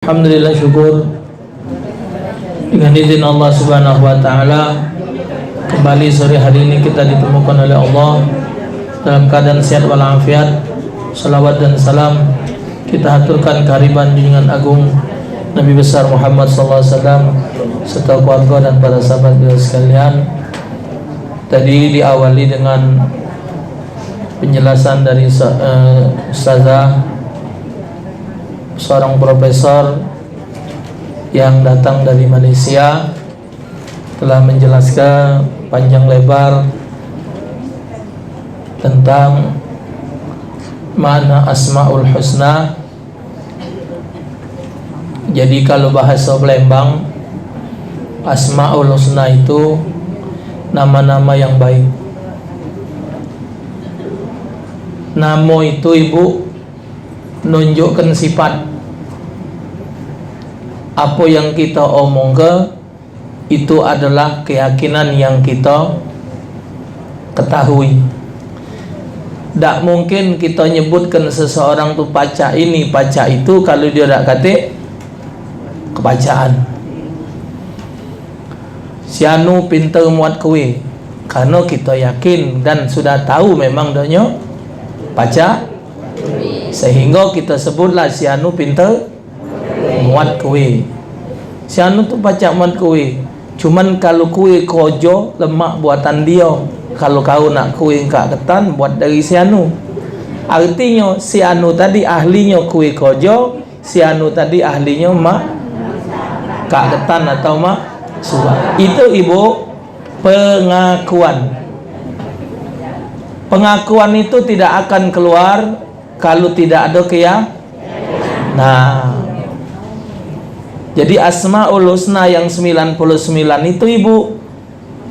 Alhamdulillah, syukur dengan izin Allah Subhanahu wa taala kembali sore hari ini kita ditemukan oleh Allah dalam keadaan sehat walafiat. Salawat dan salam kita haturkan kehadiran junjungan agung Nabi besar Muhammad sallallahu alaihi wasallam serta keluarga dan para sahabat beliau sekalian. Tadi diawali dengan penjelasan dari ustazah, seorang profesor yang datang dari Malaysia, telah menjelaskan panjang lebar tentang makna Asmaul Husna. Jadi kalau bahasa Palembang, Asmaul Husna itu nama-nama yang baik. Nama itu ibu nunjukkan sifat. Apa yang kita omong itu adalah keyakinan yang kita ketahui. Tak mungkin kita nyebutkan seseorang tu pacak ini, pacak itu kalau dia tak kata kepacaan. Si anu pintar muat kue, karena kita yakin dan sudah tahu memang dia pacak, sehingga kita sebutlah si anu pintar muat kue. Si anu tu pacak muat kue. Cuman kalau kue kojo lemak buatan dia, kalau kau nak kue engkak ketan buat dari si anu. Artinya si anu tadi ahlinya kue kojo, si anu tadi ahlinya mak kak ketan atau mak surat. Itu ibu pengakuan. Pengakuan itu tidak akan keluar kalau tidak ada jadi Asmaul Husna yang 99 itu ibu,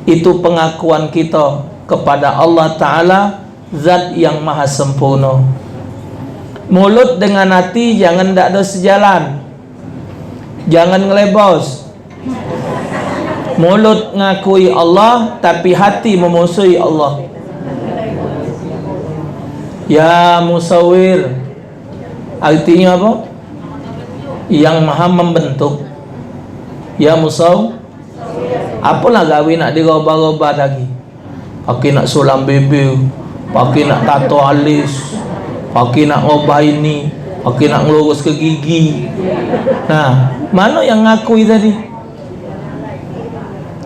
itu pengakuan kita kepada Allah Ta'ala, Zat yang maha sempurna. Mulut dengan hati jangan tak ada sejalan, jangan ngelebos. Mulut ngakui Allah tapi hati memusuhi Allah. Ya musawir, artinya apa? Yang maha membentuk. Ya musaw, apalah gawe nak dirubah-rubah lagi, pakai nak sulam bebel, pakai nak tato alis, pakai nak ngubah ini, pakai nak ngelurus ke gigi. Nah, mana yang ngakui tadi?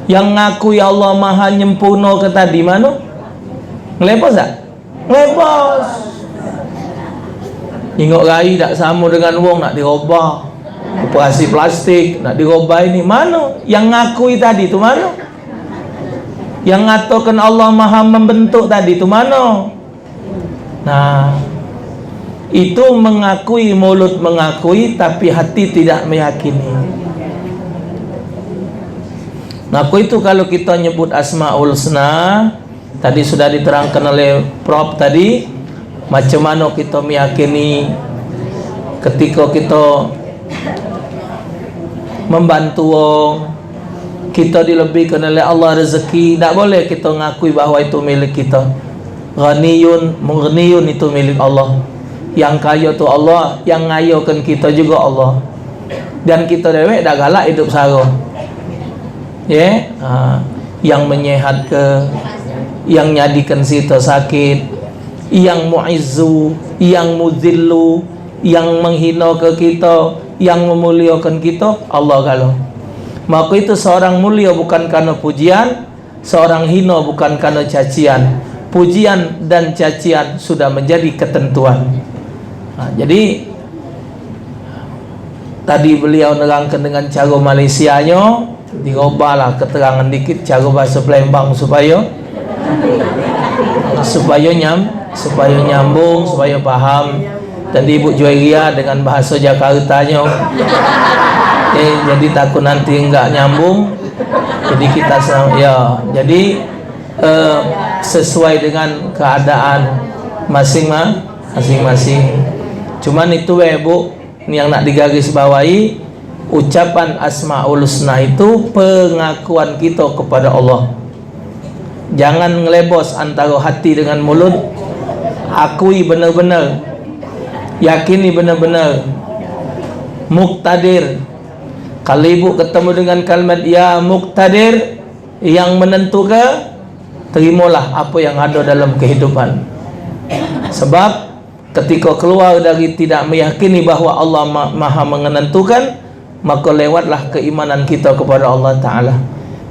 Yang ngakui Allah maha nyempurna ke tadi mana? Ngelepos tak? Ngelepos. Tengok rai tak sama dengan wong nak dirubah, operasi plastik nak dirubah ini. Mana yang ngakui tadi tu mana? Yang ngatakan Allah maha membentuk tadi tu mana? Nah, itu mengakui, mulut mengakui tapi hati tidak meyakini. Ngaku itu kalau kita nyebut Asmaul Husna, tadi sudah diterangkan oleh Prof tadi, macam mana kita meyakini ketika kita membantu orang, kita dilebihkan oleh Allah rezeki, tak boleh kita ngakui bahawa itu milik kita. Ghaniyun, mughniyun itu milik Allah. Yang kaya tu Allah, yang ngayakan kita juga Allah. Dan kita dewek dah galak hidup sara. Yang menyehat ke, yang nyadikan kita sakit, yang mu'izzu, yang muzillu, yang menghina ke kita, yang memuliakan kita, Allah kalau. Maka itu seorang mulia bukan karena pujian, seorang hina bukan karena cacian. Pujian dan cacian sudah menjadi ketentuan. Jadi tadi beliau nerangkan dengan cara Malaysianya, dirubahlah keterangan dikit cara bahasa Palembang supaya nyambung, supaya faham. Dan Ibu Juairia dengan bahasa Jakartanya, jadi takut nanti enggak nyambung. Jadi kita jadi sesuai dengan keadaan masing-masing. Cuman itu Bu, yang nak digarisbawahi, ucapan Asmaul Husna itu pengakuan kita kepada Allah. Jangan ngelebos antara hati dengan mulut. Akui benar-benar, yakini benar-benar. Muqtadir. Kalau ibu ketemu dengan kalimat ya muqtadir, yang menentukan, terimalah apa yang ada dalam kehidupan. Sebab ketika keluar dari tidak meyakini bahawa Allah maha menentukan, maka lewatlah keimanan kita kepada Allah Ta'ala.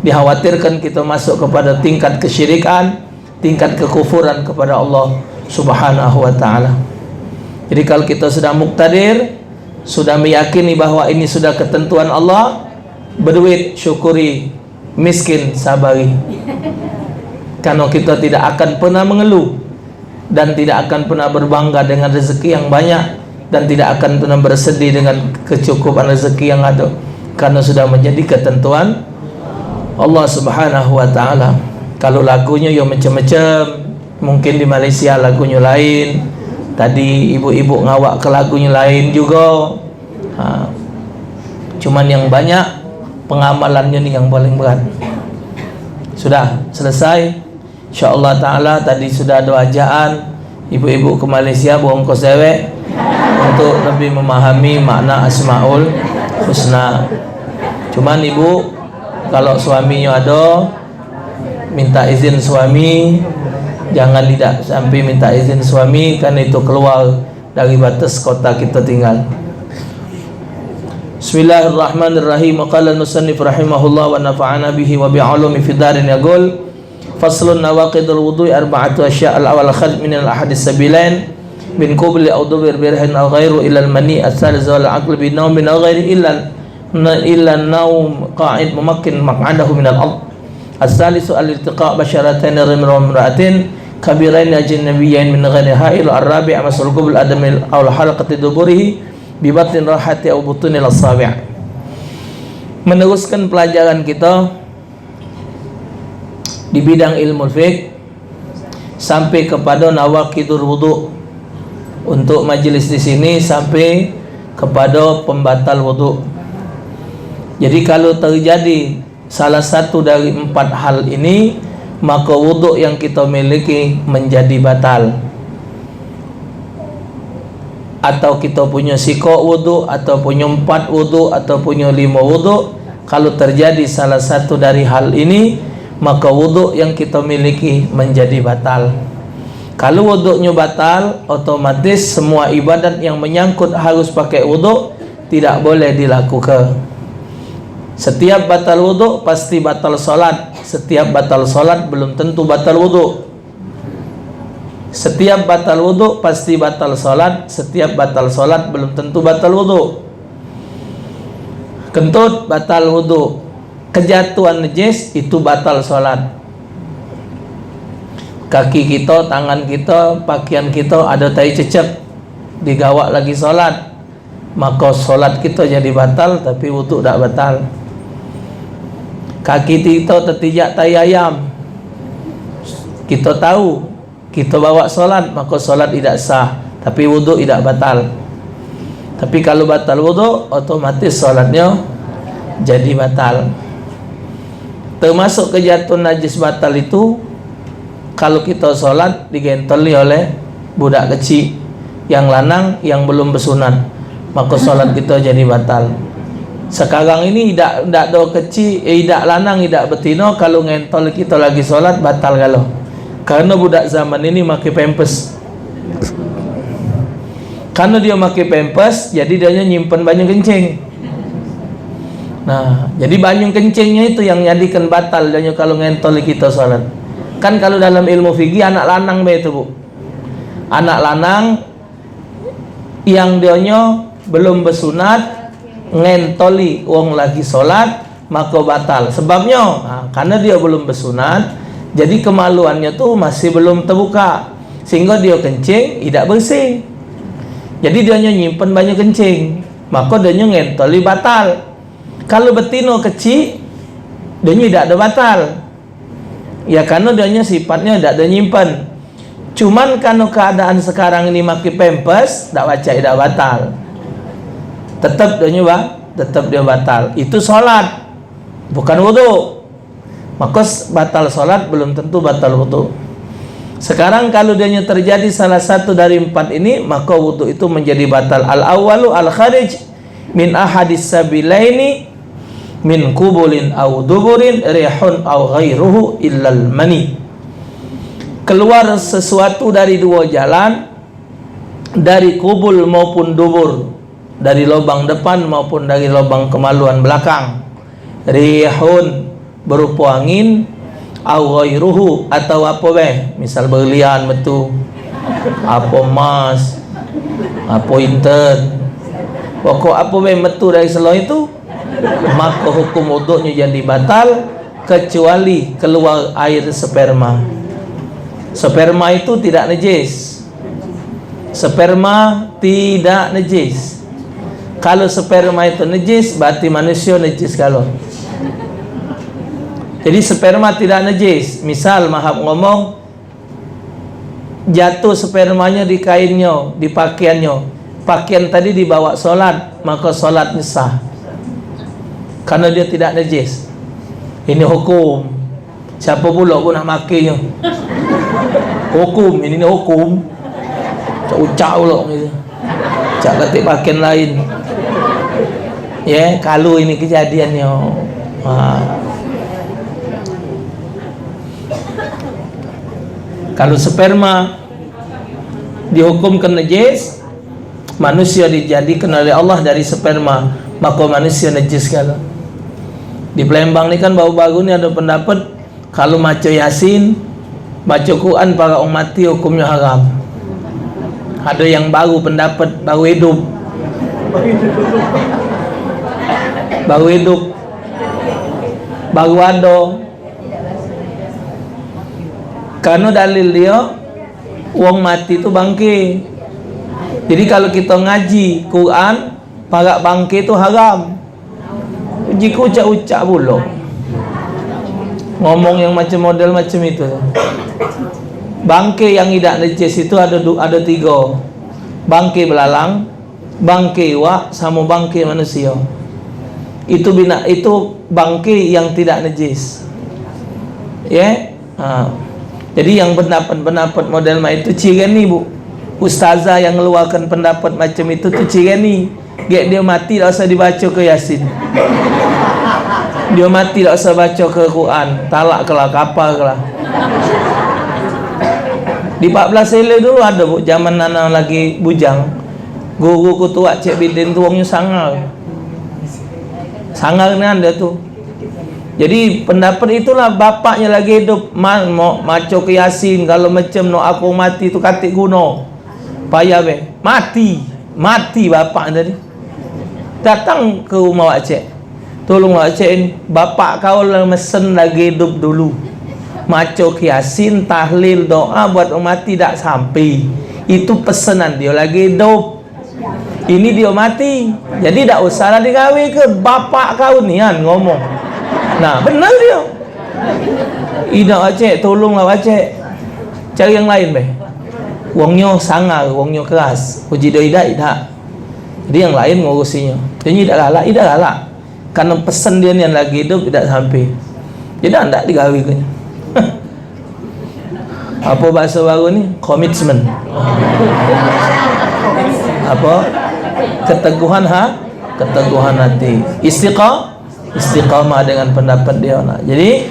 Dikhawatirkan kita masuk kepada tingkat kesyirikan, tingkat kekufuran kepada Allah Subhanahu wa Ta'ala. Jadi kalau kita sudah muqtadir, sudah meyakini bahawa ini sudah ketentuan Allah, berduit syukuri, miskin sabari. Karena kita tidak akan pernah mengeluh dan tidak akan pernah berbangga dengan rezeki yang banyak, dan tidak akan pernah bersedih dengan kecukupan rezeki yang ada, karena sudah menjadi ketentuan Allah Subhanahu wa Ta'ala. Kalau lagunya yang macam-macam, mungkin di Malaysia lagunya lain, tadi ibu-ibu ngawak ke lagunya lain juga. Cuman yang banyak pengamalannya ni yang paling berat. Sudah selesai, insyaAllah Ta'ala. Tadi sudah ada ajaan ibu-ibu ke Malaysia bongkos dewek untuk lebih memahami makna Asmaul Husna. Cuman ibu, kalau suaminya ada, minta izin suami, jangan tidak sampai minta izin suami, karena itu keluar dari batas kota kita tinggal. Bismillahirrahmanirrahim. Qala nusannif rahimahullah wa nafa'ana bihi wa bi'ulumi fi darin yaqul faslun nawaqidul wudu'i arba'atu asya' al-awwal kharj min al-ahadis sabilain min qabli aw dubir birhin aw ghairu ila al-mani as-salis wal aql bi nawmin aw ghairi illa an-nawm qa'id mumakkin maq'adahu min al-ard. As-salisu al-iltiqa' basharatayn rimr wa imra'atin kabirain ajnabiyyain min ghairi ha'il. Ar-rabi' masul qabl adamil aw halaqati duburihi bi batin rahati aw butunil asabi'. Meneruskan pelajaran kita di bidang ilmu fiqh sampai kepada nawaqidur wudu. Untuk majlis di sini sampai kepada pembatal wudu. Jadi kalau terjadi salah satu dari 4 hal ini, maka wudu yang kita miliki menjadi batal. Atau kita punya sikok wudu, atau punya 4 wudu, atau punya 5 wudu, kalau terjadi salah satu dari hal ini, maka wudu yang kita miliki menjadi batal. Kalau wudunya batal, otomatis semua ibadat yang menyangkut harus pakai wudu tidak boleh dilakukan. Setiap batal wudu pasti batal solat. Setiap batal solat belum tentu batal wudu. Setiap batal wudu pasti batal solat. Setiap batal solat belum tentu batal wudu. Kentut batal wudu. Kejatuhan najis itu batal solat. Kaki kita, tangan kita, pakaian kita ada tai cecep, digawak lagi solat, maka solat kita jadi batal, tapi wudu tak batal. Kaki kita tertijak tai ayam, kita tahu, kita bawa solat, maka solat tidak sah, tapi wudu tidak batal. Tapi kalau batal wudu, otomatis solatnya jadi batal. Termasuk kejatuhan najis batal itu kalau kita sholat digentoli oleh budak kecil, yang lanang yang belum bersunat, maka sholat kita jadi batal. Sekarang ini tidak ada kecil, tidak lanang, tidak betina, kalau ngentol kita lagi sholat batal kalau. Karena budak zaman ini pakai pampers. Karena dia pakai pampers, jadi dia nyimpen banyak kencing. Nah, jadi banyak kencingnya itu yang jadikan batal dia kalau ngentol kita sholat. Kan kalau dalam ilmu fikih anak lanang begitu bu, anak lanang yang dionyo belum bersunat ngentoli wong lagi sholat maka batal. Sebabnya karena dia belum bersunat, jadi kemaluannya tuh masih belum terbuka, sehingga dia kencing tidak bersih. Jadi dia nyimpen banyak kencing, maka dia ngentoli batal. Kalau betino kecil, dia tidak ada batal. Ya karena dia sifatnya tidak ada nyimpan. Cuman karena keadaan sekarang ini pakai pampers, tak baca tidak batal. Tetap dia batal. Itu sholat, bukan wudu. Maka batal sholat belum tentu batal wudu. Sekarang kalau dia terjadi salah satu dari 4 ini, maka wudu itu menjadi batal. Al-awwalu al-kharij min ahadis sabilaini min kubulin aw duburin rihun aw ghairuhu illal mani. Keluar sesuatu dari dua jalan, dari kubul maupun dubur, dari lubang depan maupun dari lubang kemaluan belakang. Rihun berupa angin, aw ghairuhu atau apa misal berlian betul, apa emas, apa inten, pokok apa betul dari selain itu, maka hukum wuduknya jadi batal kecuali keluar air sperma. Sperma itu tidak najis. Sperma tidak najis. Kalau sperma itu najis, berarti manusia najis kalau. Jadi sperma tidak najis. Misal mahab ngomong jatuh spermanya di kainnya, di pakaiannya. Pakaian tadi dibawa solat, maka solatnya sah. Karena dia tidak najis. Ini hukum. Siapa pula pun nak makainya. Hukum, ini hukum. Ucap pula gitu. Cak ketik pakaian lain. Ya, kalau ini kejadiannya. Kalau sperma dihukumkan najis, manusia dijadikan oleh Allah dari sperma, maka manusia najis kalau. Di Palembang ni kan baru-baru ni ada pendapat kalau maca Yasin, baca Quran para orang mati hukumnya haram. Ada yang baru pendapat, baru hidup. Baru hidup. Baru ada. Karena dalil dia wong mati itu bangke. Jadi kalau kita ngaji Quran para bangke itu haram. Jika ucap-ucap pula ngomong yang macam model macam itu. Bangke yang tidak najis itu ada tiga. Bangke belalang, bangke iwak, sama bangke manusia. Itu bangke yang tidak najis. Ya. Jadi yang pendapat model macam itu ciri ni bu. Ustazah yang mengeluarkan pendapat macam itu tu ciri ni. Dia mati tak usah dibaca ke Yasin. Dia mati tak usah baca ke Quran. Talak kelah, kapal kelah. Di 14 Sele dulu ada bu, zaman Nana lagi bujang. Guru kutua Cik Bidin tu orangnya sangar. Sangar ni ada tu. Jadi pendapat itulah bapaknya lagi hidup mau maco ke Yasin. Kalau macam no aku mati tu katik guna payah mati bapak tadi. Datang ke rumah Wak Cik, tolong Wak Cik ni, bapak kau lah mesen lagi hidup dulu, maco ke Yasin, tahlil, doa buat orang mati tak sampai. Itu pesanan dia lagi hidup. Ini dia mati, jadi tak usahlah digawe ke bapak kau ni kan ngomong. Nah benar dia. Ida Wak Cik, tolonglah Wak Cik, cari yang lain be. Wongnya sangar, wongnya keras, uji dia tidak. Jadi yang lain ngurusinya. Jadi tidak galak. Karena pesan dia ni yang lagi hidup tidak sampai. Jadi tidak digawe ke. Apa bahasa baru ni? Komitmen. Apa? Keteguhan keteguhan hati. Istiqamah dengan pendapat dia. Jadi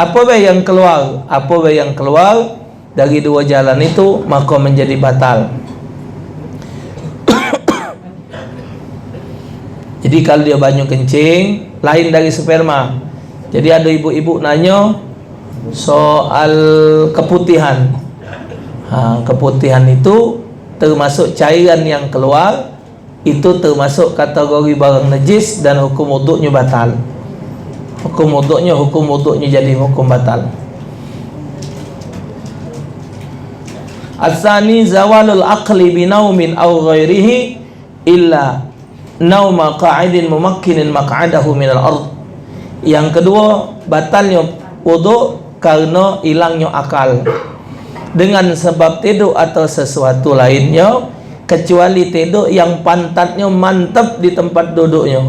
apa yang keluar dari dua jalan itu maka menjadi batal. Jadi kalau dia banyu kencing lain dari sperma. Jadi ada ibu-ibu nanya soal keputihan. Keputihan itu termasuk cairan yang keluar, itu termasuk kategori barang najis dan hukum wuduknya batal. Hukum wuduknya jadi hukum batal. Asani zawalul aqli binaumin aw ghairihi illa nauma qa'idin mumakkinin maq'adahu minal ard. Yang kedua, batalnya wuduk karena hilangnya akal dengan sebab tidur atau sesuatu lainnya, kecuali tidur yang pantatnya mantap di tempat duduknya.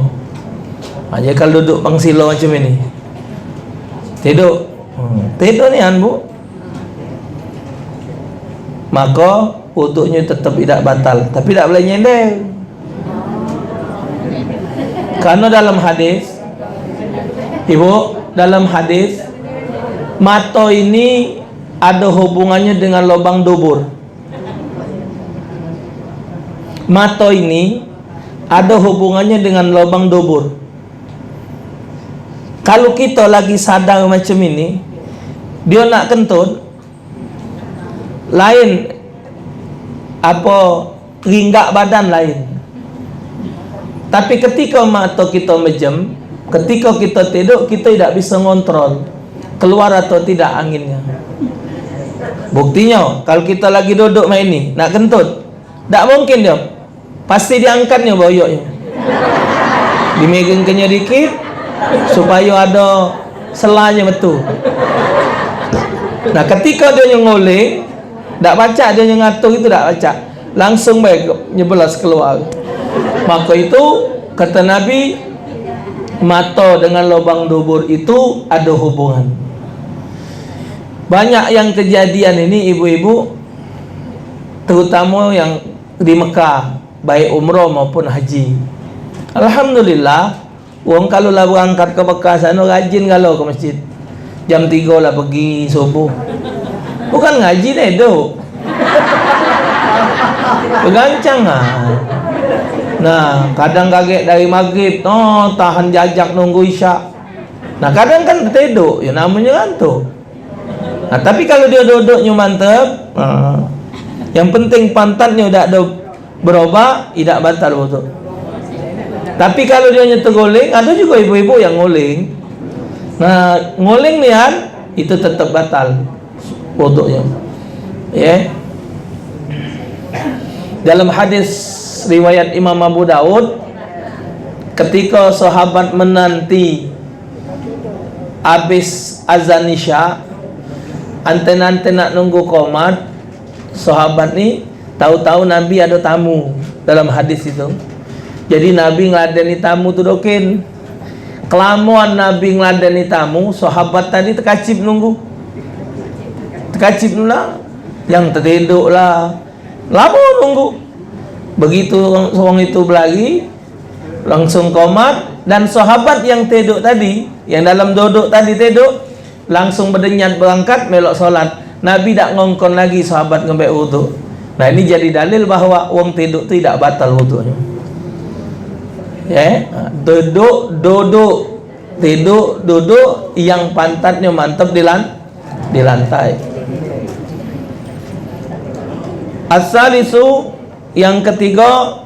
Jadi kalau duduk pangsilo macam ini, tidur ni kan bu, maka wuduknya tetap tidak batal, tapi tak boleh nyender. Karena dalam hadis, Ibu, dalam hadis mata ini ada hubungannya dengan lubang dubur. Mata ini ada hubungannya dengan lubang dubur. Kalau kita lagi sadar macam ini, dia nak kentut, lain apa ringgak badan lain. Tapi ketika mata kita mejam, ketika kita tidur, kita tidak bisa ngontrol keluar atau tidak anginnya. Buktinya, kalau kita lagi duduk main ni, nak kentut, tak mungkin dia. Pasti diangkatnya boyoknya. Dimegangkannya dikit, supaya ada selanya betul. Nah, ketika dia ngoleng, tak baca dia ngatur itu, tak baca. Langsung baik nyebelas keluar. Maka itu, kata Nabi, mata dengan lubang dubur itu ada hubungan. Banyak yang kejadian ini ibu-ibu, terutama yang di Mekah, baik umrah maupun haji. Alhamdulillah, wong kalau lah berangkat ke Mekah sana rajin kalau ke masjid. Jam 3 lah pergi subuh. Bukan ngaji deh duk. Bergancang lah. Nah, kadang kaget dari maghrib, tahan jajak nunggu isyak. Nah, kadang kan tidur, ya namanya ngantuk. Nah, tapi kalau dia duduknya mantap, yang penting pantatnya udah ada berubah, tidak batal wudu. Tapi kalau dia tergoling, ada juga ibu-ibu yang ngoling. Nah, ngoling nian itu tetap batal wudunya. Ya. Dalam hadis riwayat Imam Abu Daud, ketika sahabat menanti habis azan isya, anten-anten nak nunggu qomat, sahabat ni tahu-tahu Nabi ada tamu dalam hadis itu. Jadi Nabi ngeladeni tamu tu dokin. Kelamuan Nabi ngeladeni tamu, sahabat tadi terkacip nunggu. Terkacip lah, yang tertidur lah. Lama nunggu. Begitu orang itu berlari, langsung qomat, dan sahabat yang tidur tadi, yang dalam duduk tadi tidur, langsung berdenyat berangkat melok solat. Nabi tak ngongkon lagi sahabat ngambil wudu. Nah, ini jadi dalil bahawa orang tidur tidak batal wudunya. Ya, duduk, tidur, duduk, yang pantatnya mantap di lantai. As-salisu, yang ketiga,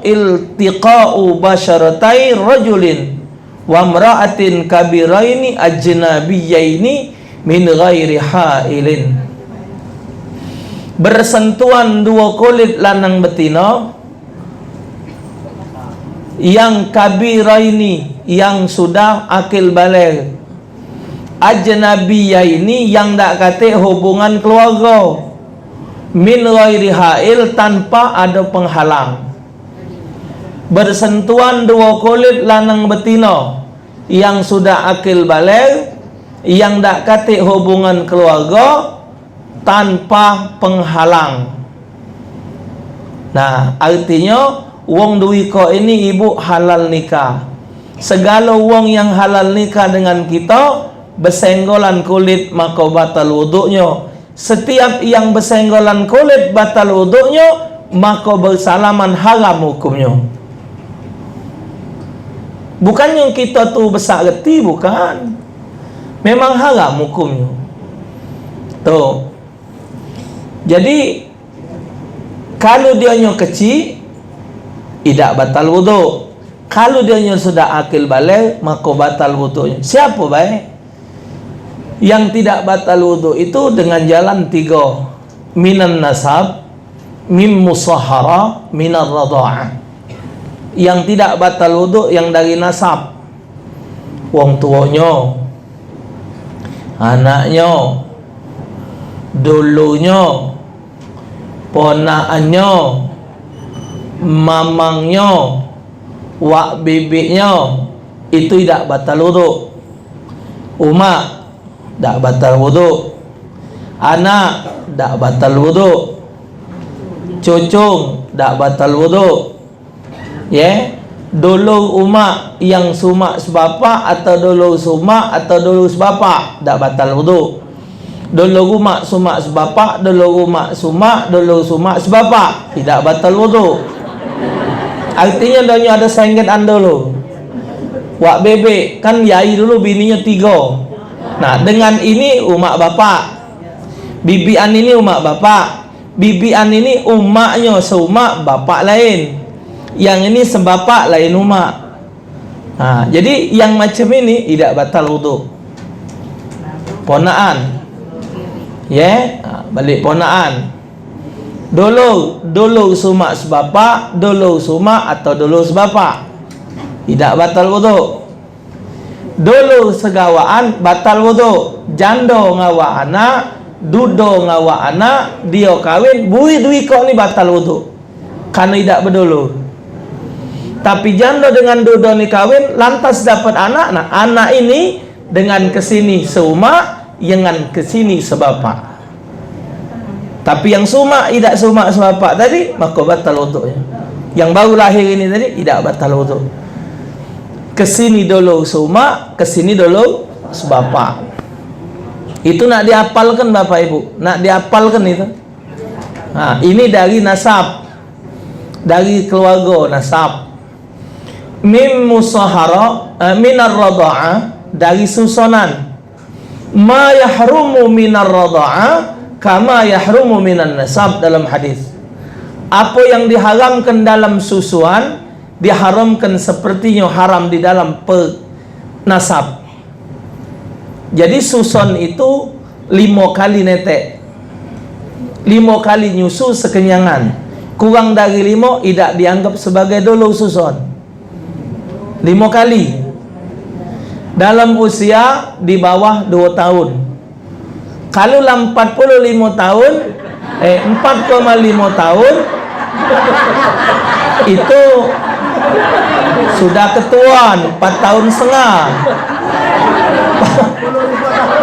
iltiqa'u basyaratai rajulin wa imra'atin kabiraini ajnabiyaini min ghairi hailin. Bersentuhan dua kulit lanang betina yang kabiraini, yang sudah akil baligh, ajnabiyaini, yang tak kate hubungan keluarga, min ghairi hail, tanpa ada penghalang. Bersentuhan dua kulit lanang betina yang sudah akil baligh, yang tak kate hubungan keluarga, tanpa penghalang. Nah, artinya wong duwiko ini ibu halal nikah. Segala wong yang halal nikah dengan kita bersenggolan kulit maka batal wudunya. Setiap yang bersenggolan kulit batal wudunya, maka bersalaman haram hukumnya. Bukan yang kita tu besar reti, bukan. Memang haram hukumnya. Tuh. Jadi kalau dia kecil, tidak batal wudu. Kalau dia sudah akil baligh, maka batal wudunya. Siapa baik? Yang tidak batal wudu itu dengan jalan 3. Minan nasab, mim musahara, minar radha'ah. Yang tidak batal wudu yang dari nasab, wong tuanya, anaknya, dulunya, ponakannya, mamangnya, wak bibiknya, itu tidak batal wudu. Umak tak batal wudu, anak tak batal wudu, cucung tak batal wudu. Ya, dulu umak yang sumak sebapa atau dulu sumak atau dulu sebapa, tak batal wudu. Dulu umak sumak sebapa, dulu umak sumak, dulu sumak sebapa, tidak batal wudu. Artinya donya ada sengketan dulu. Wak bebek kan yai dulu bininya 3. Nah, dengan ini umak bapak, bibian ini umak bapak, bibian ini umaknya seumak bapak lain, yang ini sebapak lain umak. Nah, jadi yang macam ini tidak batal wudu. Ponaan, balik ponaan. Dulu sumak sebapak, dulu sumak atau dulu sebapak, tidak batal wudu. Dulu segawaan batal wudu. Jando ngawa anak, dudo ngawa anak, dia kawin, bui dui kok ni batal wudu. Karena tidak berdulu. Tapi jando dengan dudo ni kawin, lantas dapat anak. Nah, anak ini dengan kesini seumak, dengan kesini sebapak. Tapi yang sumak tidak sumak sebapak tadi, maka batal wudunya. Yang baru lahir ini tadi tidak batal wudu. Kesini dulu sumak, kesini dulu sebapak. Itu nak dihafalkan Bapak Ibu, nak dihafalkan itu. Nah, ini dari nasab, dari keluarga nasab. Mim musahara, minar radha'ah, dari susunan. Ma yahrumu minar radha'ah kama yahrumu minan nasab, dalam hadis. Apa yang diharamkan dalam susuan diharamkan sepertinya haram di dalam nasab. Jadi susun itu 5 kali netek, 5 kali nyusu sekenyangan. Kurang dari 5 tidak dianggap sebagai dulu susun. 5 kali dalam usia di bawah 2 tahun. Kalau 45 tahun 4,5 tahun itu sudah ketuaan, 4 tahun setengah,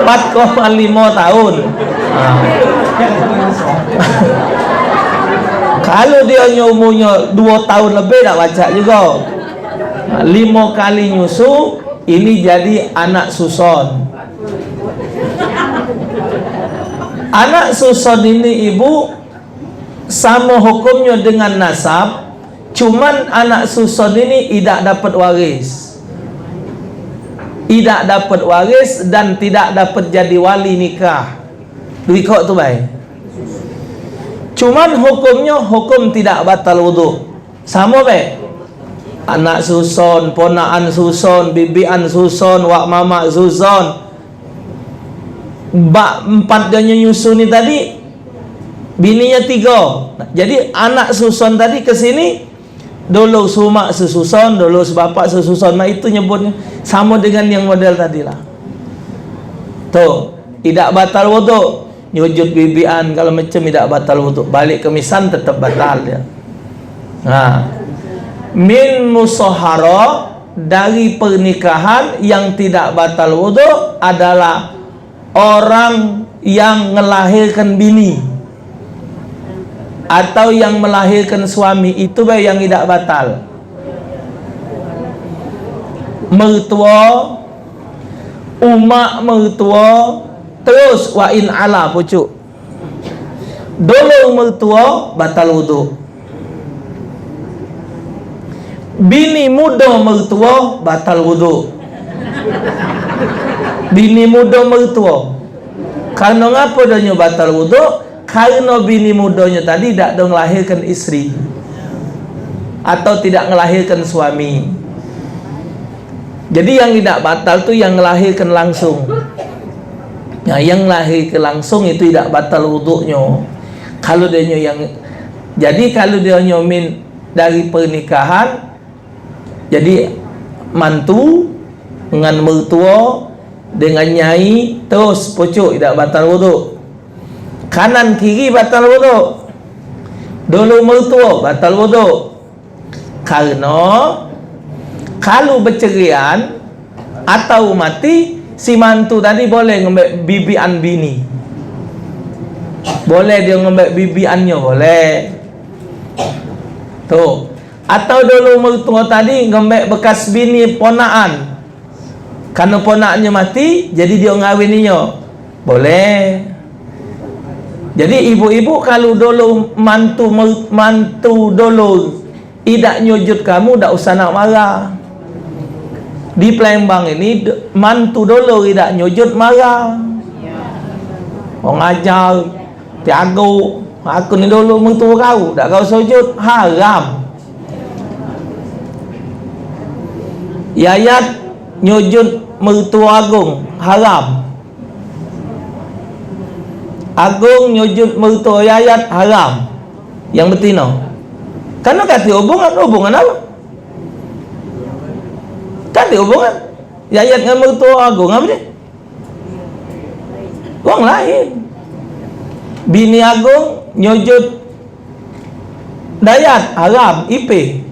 4,5 tahun. Kalau dia umurnya 2 tahun lebih tak baca juga. 5 kali nyusu, ini jadi anak susun. Anak susun ini ibu sama hukumnya dengan nasab, cuman anak susun ini tidak dapat waris, tidak dapat waris dan tidak dapat jadi wali nikah. Duikok tu baik. Cuman hukumnya hukum tidak batal wudu. Sama baik. Anak susun, ponaan susun, bibian susun, wak mama susun. Bak 4 dia nyusu ni tadi, bininya 3. Jadi anak susun tadi ke sini, dulu sumak sesusun, dulu sebapak sesusun. Nah, itu nyebutnya sama dengan yang model tadi lah. Tuh, tidak batal wudu. Nyujud bibian kalau macam tidak batal wudu. Balik ke misan tetap batal dia. Nah, min musahara, dari pernikahan yang tidak batal wudu adalah orang yang melahirkan bini atau yang melahirkan suami, itu baik yang tidak batal. Mertua, umak mertua, terus wa in ala pucuk. Dulu mertua batal wudu. Bini muda mertua batal wudu. Bini muda mertua. Karena ngapa dia batal wudu? Karena bini mudanya tadi tidak melahirkan istri atau tidak melahirkan suami. Jadi yang tidak batal tu yang melahirkan langsung. Nah, yang melahirkan langsung itu tidak batal wudunya. Kalau dia yang, jadi kalau dia nyomin dari pernikahan, jadi mantu dengan mertua dengan nyai terus pucuk, tidak batal wudu. Kanan kiri batal wudu. Dulu mertua batal wudu. Karena kalau berceraian atau mati, si mantu tadi boleh ngambil bibian bini. Boleh dia ngambil bibiannya, boleh. Tuh. Atau dulu mertua tadi ngembek bekas bini ponaan, karena ponaannya mati, jadi dia ngawininya, boleh. Jadi ibu-ibu kalau dulu mantu dulu tidak nyujud kamu, tak usah nak marah. Di Palembang ini mantu dulu tidak nyujud marah. Orang ajar Tiago, aku ni dulu mertua kau, tak kau sujud, haram. Yayat nyujud mertua agung, haram. Agung nyujud mertua yayat, haram. Yang betina. Karena kata hubungan apa? Kata hubungan yayat dengan mertua agung apa dia? Orang lain. Bini agung nyujud dayat, haram, IP.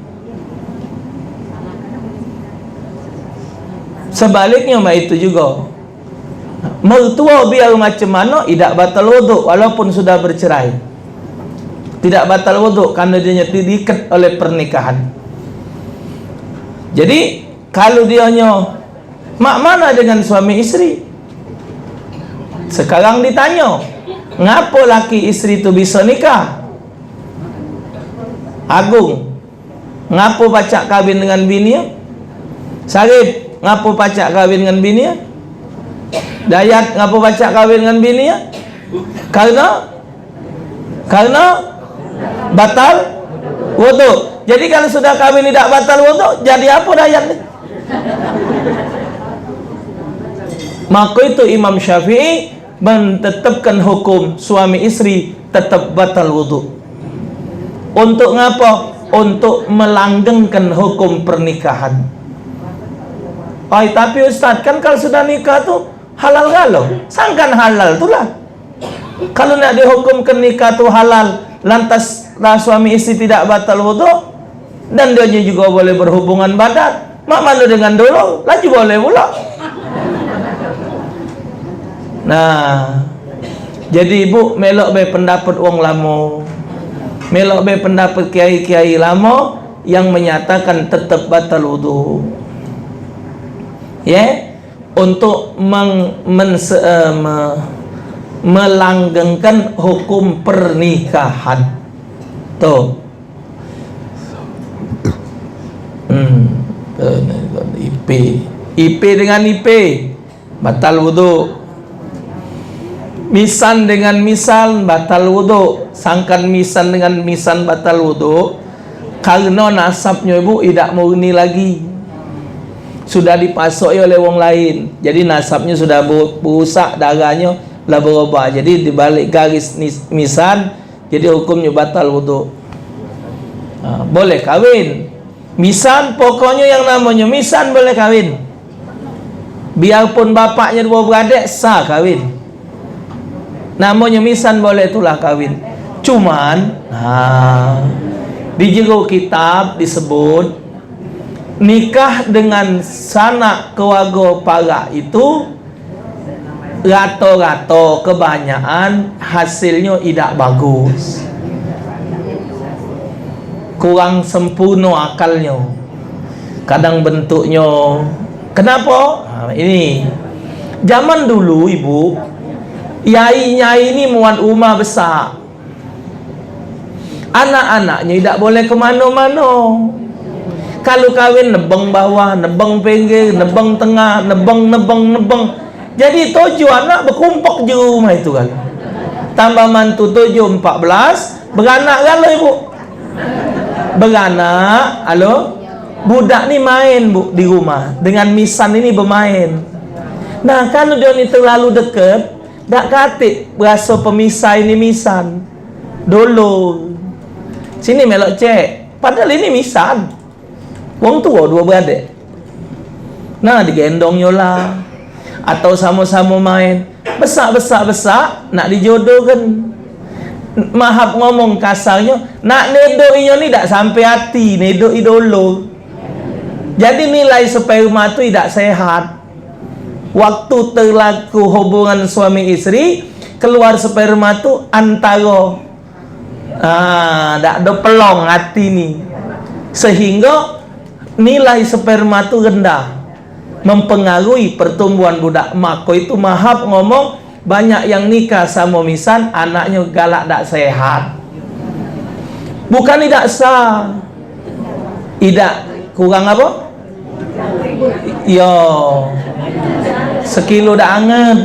Sebaliknya itu juga. Mertua biar macam mana tidak batal wuduk walaupun sudah bercerai. Tidak batal wuduk karena dia diikat oleh pernikahan. Jadi kalau dia mak mana dengan suami istri? Sekarang ditanya, ngapa laki istri itu bisa nikah? Agung, ngapa pacak kahwin dengan bini? Sarip, ngapa pacak kahwin dengan bini? Dayat, ngapa pacak kahwin dengan bini? Karena batal wuduk. Jadi kalau sudah kahwin tidak batal wuduk, jadi apa dayat ni? Maka itu Imam Syafi'i menetapkan hukum suami istri tetap batal wuduk. Untuk ngapa? Untuk melanggengkan hukum pernikahan. Tapi Ustaz, kan kalau sudah nikah tu halal galau. Sangkan halal tu lah. Kalau nak dihukumkan nikah tu halal, lantas suami istri tidak batal wuduk, dan dia juga boleh berhubungan badan, mak malu dengan dulu, lagi boleh pula. Nah, jadi ibu melok be pendapat wong lamo, melok be pendapat kiai-kiai lamo yang menyatakan tetap batal wudu. Untuk melanggengkan hukum pernikahan. Tuh. IP dengan IP batal wudu. Misan dengan misan batal wudu. Sangkan misan dengan misan batal wudu karena nasabnya ibu tidak murni lagi, sudah dipasok oleh wong lain. Jadi nasabnya sudah berusak, darahnya lah berubah. Jadi dibalik garis misan, jadi hukumnya batal wudu. Boleh kawin misan, pokoknya yang namanya misan boleh kawin. Biarpun bapaknya dua beradik, sah kawin. Namanya misan boleh, itulah kawin. Cuman di jero kitab disebut nikah dengan sanak keluarga para itu rata-rata kebanyakan hasilnya tidak bagus, kurang sempurna akalnya, kadang bentuknya. Kenapa? Ini zaman dulu ibu, yai-nyai ini muat rumah besar, anak-anaknya tidak boleh ke mana-mana. Kalau kawin nebeng bawah, nebeng pinggir, nebeng tengah, nebeng. Jadi 7 anak berkumpul di rumah itu kan. Tambah mantu 7, 14, beranak kan lo ibu? Beranak, halo? Budak ni main bu di rumah dengan misan ini bermain. Nah kalau dia ni terlalu dekat, tak katik berasa pemisah ini misan. Dulu sini melok cek, padahal ini misan. Wong tua dua beradik. Nah digendongnya lah, atau sama-sama main. Besar nak dijodohkan. Mahap ngomong kasarnya, nak nedoinya ni tak sampai hati, nedoi dulu. Jadi nilai sperma tu tidak sehat. Waktu terlaku hubungan suami istri, keluar sperma tu antara tak ada pelong hati ni. sehingga nilai sperma itu rendah, mempengaruhi pertumbuhan budak. Maka itu Mahab ngomong banyak yang nikah sama misan anaknya galak tak sehat. Bukan tidak sah, tidak kurang apa? Yo, sekilo dah anget.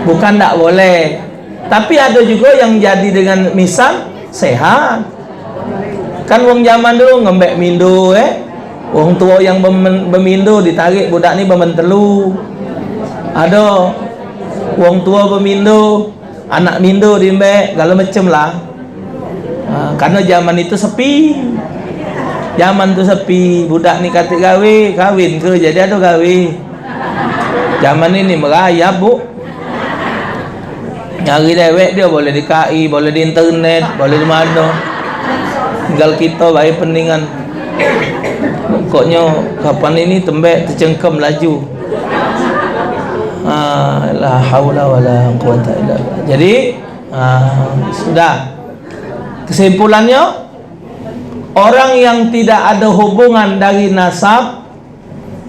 Bukan tak boleh. Tapi ada juga yang jadi dengan misal sehat. Kan wong zaman dulu ngembek mindo wong tua yang bemindo ditarik budak ni bementelu. Ada wong tua bemindo, anak mindo diembek, kalau macam lah. Karena zaman itu sepi. Zaman tu sepi, budak ni kata kawin ke, jadi ada kawin. Zaman ini merayap, Bu. Nyari dewek dia boleh di KI, boleh di internet, boleh di mana. Tinggal kita baik pendingan. Pokoknya kapan ini tembek tercengkem laju. La haula wala quwata illa billah. Jadi sudah. Kesimpulannya, orang yang tidak ada hubungan dari nasab,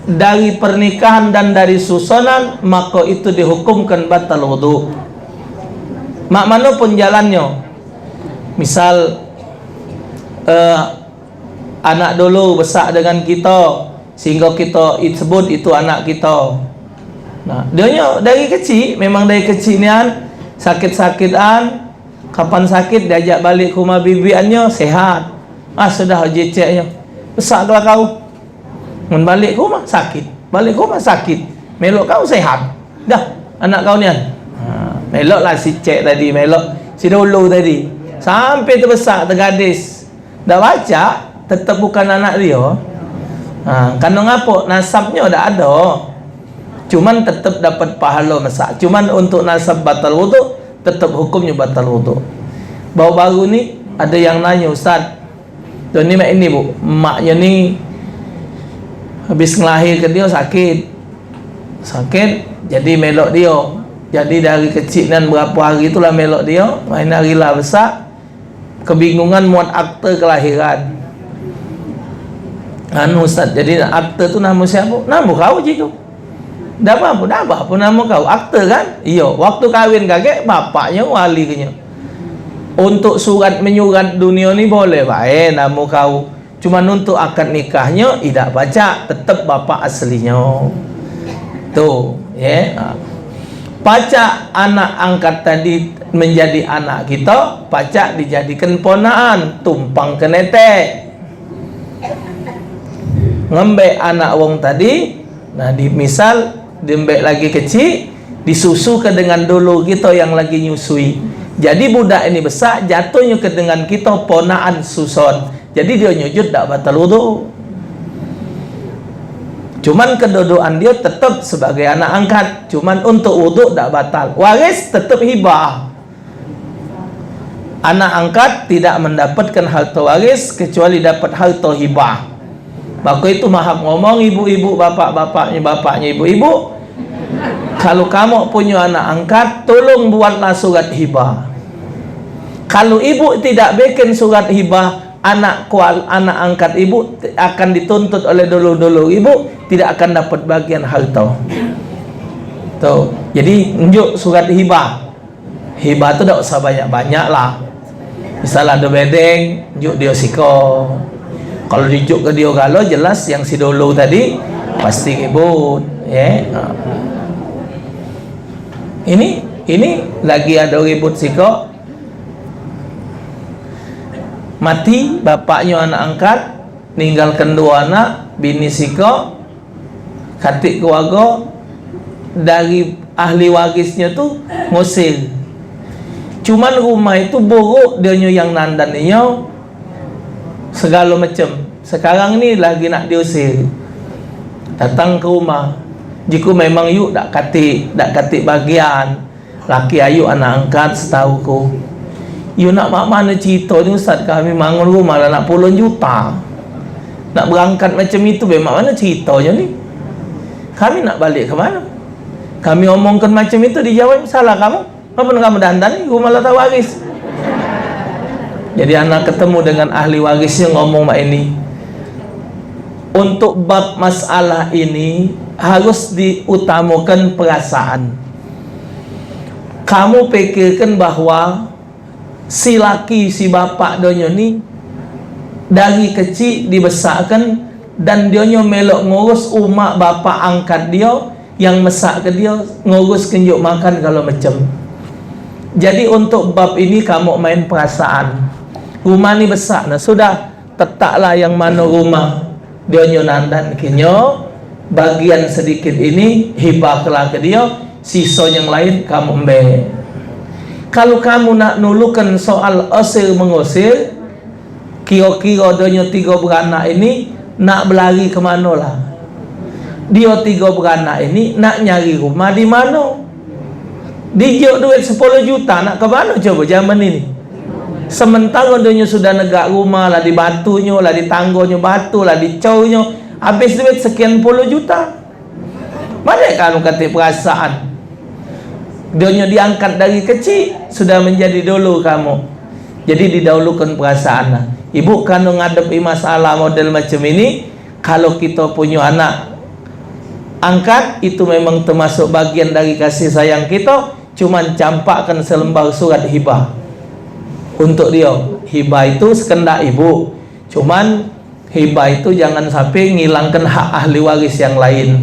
dari pernikahan dan dari susunan, maka itu dihukumkan batal wudu. Mak mana pun jalannya. Misal anak dulu besar dengan kita sehingga kita sebut itu anak kita. Nah, dia dari kecil, memang dari kecil ni sakit-sakitan, kapan sakit diajak balik ke rumah bibiannya sehat. Sudah jeceknya. Besar kelah kau. Mun balik ke rumah sakit, balik ke rumah sakit. Melok kau sehat. Dah anak kau ni meloklah si cek tadi, melok si dulu tadi. Sampai terbesar, tergadis. Dah baca, tetap bukan anak dia. Karena ngapa? Nasabnya dah ada. Cuman tetap dapat pahala masak. Cuman untuk nasab batal wudu, tetap hukumnya batal wudu. Baru-baru ni ada yang nanya, Ustaz, dan ni mak ini Bu, maknya ni habis ngelahir ke dia sakit, jadi melok dia. Jadi dari kecil dan berapa hari itulah melok dia, main hari lah besar, kebingungan muat akte kelahiran. Ustaz, jadi akte tu nama siapa? Nama kau je tu. Dah apa nama kau? Akte kan? Iya, waktu kahwin kakek bapaknya wali kenya. Untuk surat menyurat dunia ni boleh baik nama kau. Cuma untuk akad nikahnya tidak baca, tetap bapak aslinya. Tuh, Pacak anak angkat tadi menjadi anak kita, pacak dijadikan ponaan, tumpang kenete. Ngembek anak wong tadi, nah di misal diembek lagi kecil, disusu ke dengan dulu kita yang lagi nyusui. Jadi budak ini besar, jatuhnya ke dengan kita ponaan suson. Jadi dia nyujud tak batal wudu. Cuman kedudukan dia tetap sebagai anak angkat. Cuman untuk wudu tak batal. Waris tetap hibah. Anak angkat tidak mendapatkan harta waris kecuali dapat harta hibah. Maka itu Mahab ngomong, ibu-ibu, bapaknya ibu-ibu, kalau kamu punya anak angkat, tolong buatlah surat hibah. Kalau ibu tidak bikin surat hibah, anak angkat ibu akan dituntut oleh dulu-dulu ibu, tidak akan dapat bagian harta. Tuh. Jadi unjuk surat hibah. Hibah itu tak usah banyak-banyak lah. Misal ada bedeng, unjuk dia siko. Kalau dijuk ke dia galau, jelas yang si dulu tadi pasti ribut. Ini lagi ada ribut siko. Mati bapaknya anak angkat, ninggalkan dua anak, bini siko, katik keluarga, dari ahli warisnya tu ngusir. Cuman rumah itu buruk, dia yang nandaninya segala macam. Sekarang ni lagi nak diusir. Datang ke rumah, jika memang yuk tak katik bagian, laki ayu anak angkat setahu ku. You nak mak mana cerita ni Ustaz, kami bangun rumah lah nak puluhan juta, nak berangkat macam itu, mak mana ceritanya ni? Kami nak balik ke mana? Kami omongkan macam itu, dijawab salah kamu. Apa kamu dandan ni rumah lah tak waris? Jadi anak ketemu dengan ahli warisnya ngomong mak ini, untuk bab masalah ini harus diutamakan perasaan. Kamu pikirkan bahwa si laki, si bapak donyo ni dari kecil dibesarkan dan donyo melok ngurus umak bapak angkat dia yang mesak ke dia, ngurus kenjuk makan kalau macam. Jadi untuk bab ini kamu main perasaan. Rumah ni besar, nah sudah tetaklah yang mana rumah dia nandan kenyo, bagian sedikit ini hibah kelak ke dia, sisa yang lain kamu ambil. Kalau kamu nak nulukan soal usir mengusir, kira-kira dia 3 beranak ini nak berlari ke mana lah? Dia 3 beranak ini nak nyari rumah di mana? Dijuk duit 10 juta nak ke mana coba zaman ini? Sementara dia sudah negak rumah lah, di batunya lah, di tanggonya batu lah, di cownya, habis duit sekian puluh juta. Mana kamu kata perasaan? Dia diangkat dari kecil, sudah menjadi dulu kamu. Jadi didahulukan perasaan. Ibu kalau ngadepi masalah model macam ini, kalau kita punya anak angkat, itu memang termasuk bagian dari kasih sayang kita. Cuman campakkan selembar surat hibah untuk dia. Hibah itu sekendak ibu, cuman hibah itu jangan sampai ngilangkan hak ahli waris yang lain.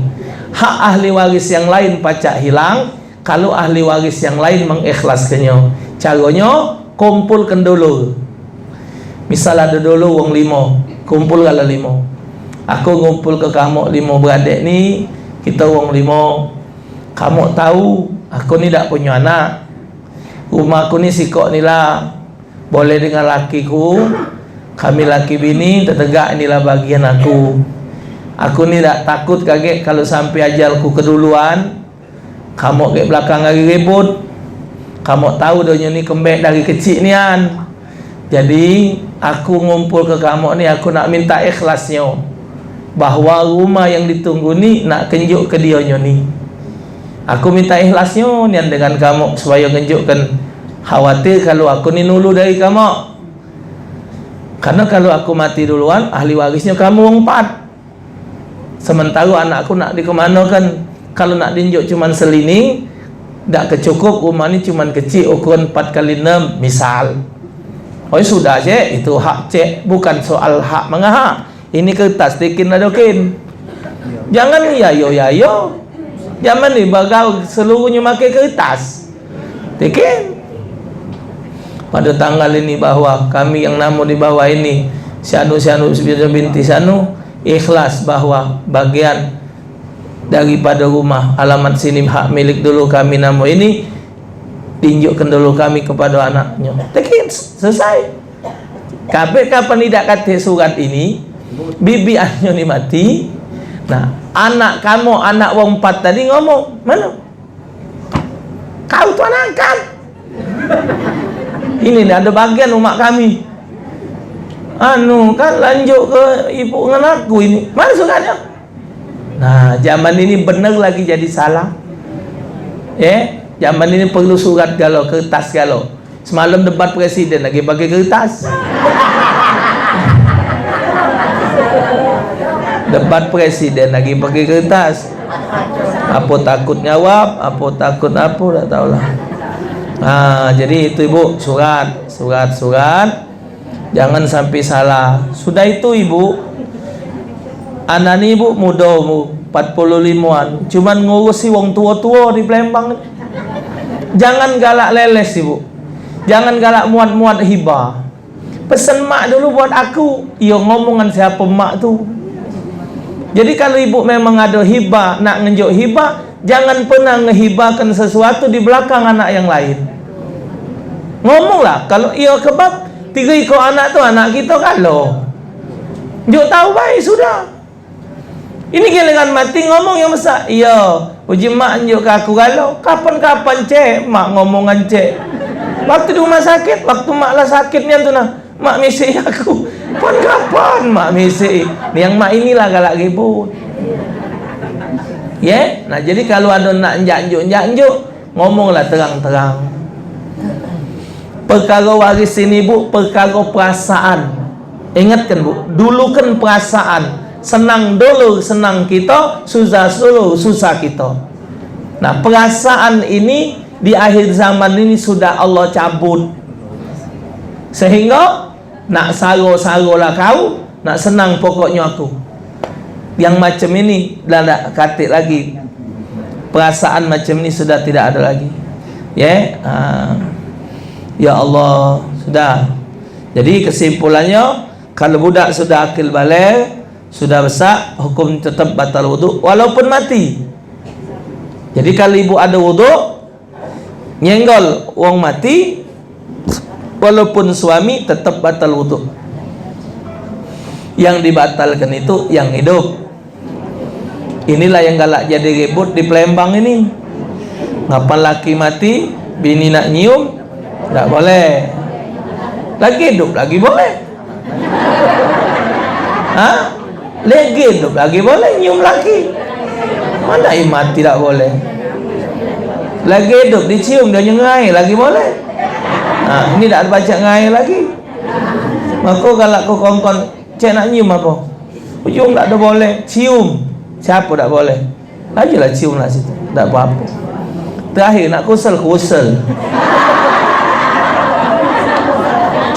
Hak ahli waris yang lain pacak hilang kalau ahli waris yang lain mengikhlaskannya. Caranya kumpulkan dulu. Misal ada dulu wong 5, kumpul kalau 5. Aku ngumpul ke kamu 5 beradik ni, kita wong 5. Kamu tahu aku ni tak punya anak, rumahku ni sikok ni lah, boleh dengan lakiku, kami laki bini tertegak inilah bagian aku. Aku ni tak takut kaget kalau sampai ajalku keduluan, kamu ke belakang lagi ribut. Kamu tahu donya ni kembek dari kecil nian. Jadi aku ngumpul ke kamu ni, aku nak minta ikhlasnya bahwa rumah yang ditunggu ni nak kenjuk ke dia ni. Aku minta ikhlasnya nian dengan kamu supaya kenjukkan. Khawatir kalau aku ni nulu dari kamu, karena kalau aku mati duluan, ahli warisnya kamu 4. Sementara anakku nak dikemanakan. Kalau nak dinjuk cuman selining, tak kecukup. Rumah ni cuman kecil, ukuran 4x6 misal. Oh sudah cek, itu hak cek, bukan soal hak mengahak. Ini kertas dikin adokin. Jangan yayo. Zaman ni bagau seluruhnya pakai kertas. Dikin. Pada tanggal ini bahwa kami yang namu di bawah ini, Syanu binti Syanu, ikhlas bahwa bagian daripada rumah alamat sini hak milik dulu kami namu ini, tunjukkan dulu kami kepada anaknya. Tekin selesai. Kapan tidak kata surat ini, bibi anyo ni mati. Nah, anak kamu, anak wong 4 tadi ngomong, mana? Kau tu anak angkat. Ini ada bagian umat kami. Anu kan lanjut ke ibu dengan aku ini. Mana suratnya? Nah, zaman ini benar lagi jadi salah. Zaman ini perlu surat galau, kertas galau. Semalam debat presiden lagi pakai kertas. Debat presiden lagi pakai kertas. Apa takut jawab, apa takut apa, tak tahulah. Jadi itu ibu, surat. Jangan sampai salah. Sudah itu ibu, anak ni ibu muda, 45-an, cuman ngurusi wong tua-tua di Palembang. Jangan galak leles ibu, jangan galak muat-muat hibah. Pesan mak dulu buat aku, iya ngomongan siapa mak tu. Jadi kalau ibu memang ada hibah, nak ngenjuk hibah, jangan pernah ngehibahkan sesuatu di belakang anak yang lain. Ngomonglah, kalau ia kebab 3 ekor anak tu anak kita kalau juk tahu baik sudah. Ini giliran mati ngomong yang besar. Iya, uji mak njuk ke aku kalau kapan-kapan cek mak ngomongan cek. Waktu di rumah sakit, waktu mak lah sakitnya tu nah, mak misi aku. Kapan mak misi? Yang mak inilah galak ribut. Nah jadi kalau ada nak njanjuk ngomonglah terang-terang. Perkara waris ini Bu, perkara perasaan. Ingatkan Bu, dulu kan perasaan. Senang dulu senang kita, susah dulu susah kita. Nah, perasaan ini di akhir zaman ini sudah Allah cabut. Sehingga nak saro-sarolah kau, nak senang pokoknya aku. Yang macam ini dah tak katik lagi. Perasaan macam ini sudah tidak ada lagi. Ya Allah, sudah. Jadi kesimpulannya, kalau budak sudah akil balik, sudah besar, hukum tetap batal wuduk walaupun mati. Jadi kalau ibu ada wuduk, nyenggol wong mati, walaupun suami tetap batal wuduk. Yang dibatalkan itu yang hidup. Inilah yang galak jadi ribut di Palembang ini. Ngapa laki mati, bini nak nyium, tak boleh. Lagi hidup lagi boleh. Lagi hidup lagi boleh nyium laki. Mana mati tak boleh. Lagi hidup dicium dia nyengai lagi boleh. Ini tak ada baca ngai lagi. Maka kalau kau kongkon cek nak nyium apa? Ujung tak ada boleh. Cium. Siapa tak boleh? Ajalah cium lah situ. Tak apa-apa. Terakhir nak kusel.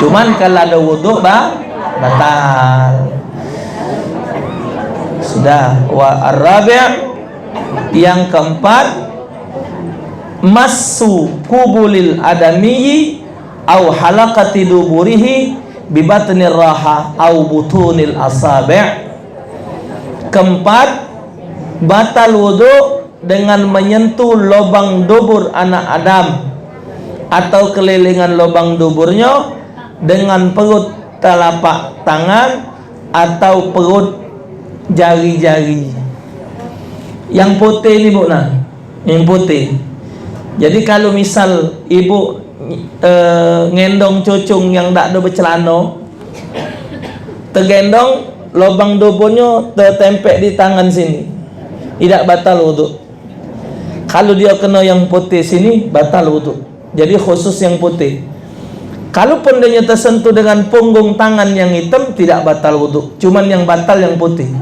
Cuman kalau ada wuduk batal. Sudah. Wa ar-rabi' yang keempat, massu kubulil adamiyyi au halaqati duburihi bibatnir raha au butunil asabi'. Keempat, batal wudu dengan menyentuh lubang dubur anak Adam atau kelilingan lubang duburnya dengan perut telapak tangan atau perut jari-jari. Yang putih ini Bu, yang putih. Jadi kalau misal ibu ngendong cucung yang tak ada bercelana, tergendong lubang duburnya tertempel di tangan sini, tidak batal wuduk. Kalau dia kena yang putih sini, batal wuduk. Jadi khusus yang putih. Kalaupun dia tersentuh dengan punggung tangan yang hitam, tidak batal wuduk. Cuman yang batal yang putih.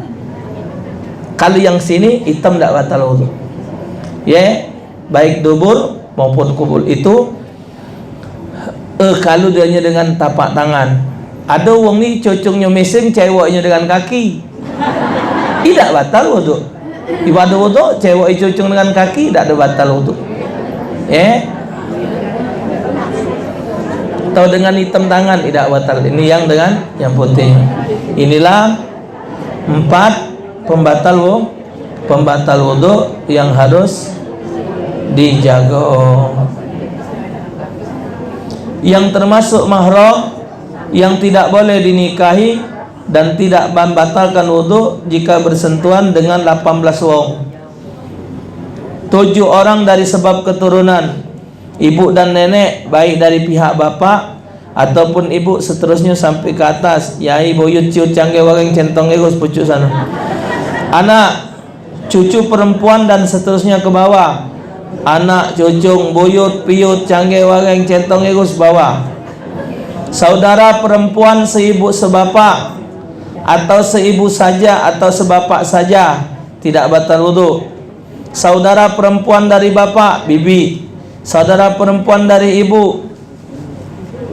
Kalau yang sini hitam tidak batal wuduk. Baik dubur maupun kubul itu. Kalau dia dengan tapak tangan. Ada orang ni cucungnya mesin, ceweknya dengan kaki, tidak batal wuduk. Ibadah wuduk, cewek cucung dengan kaki, tidak ada batal wuduk. Atau dengan hitam tangan, tidak batal. Ini yang dengan yang putih. Inilah 4 pembatal wuduk yang harus dijaga. Yang termasuk mahram yang tidak boleh dinikahi dan tidak membatalkan wudhu jika bersentuhan dengan 18 wong. 7 orang dari sebab keturunan, ibu dan nenek, baik dari pihak bapak ataupun ibu, seterusnya sampai ke atas. Yai boyut ciut canggih wareng centong egus pucuk sana. Anak, cucu perempuan dan seterusnya ke bawah. Anak, cucung, buyut, piut, canggih wareng centong egus bawah. Saudara perempuan seibu sebapak atau seibu saja atau sebapak saja, tidak batal wudhu. Saudara perempuan dari bapak, bibi. Saudara perempuan dari ibu,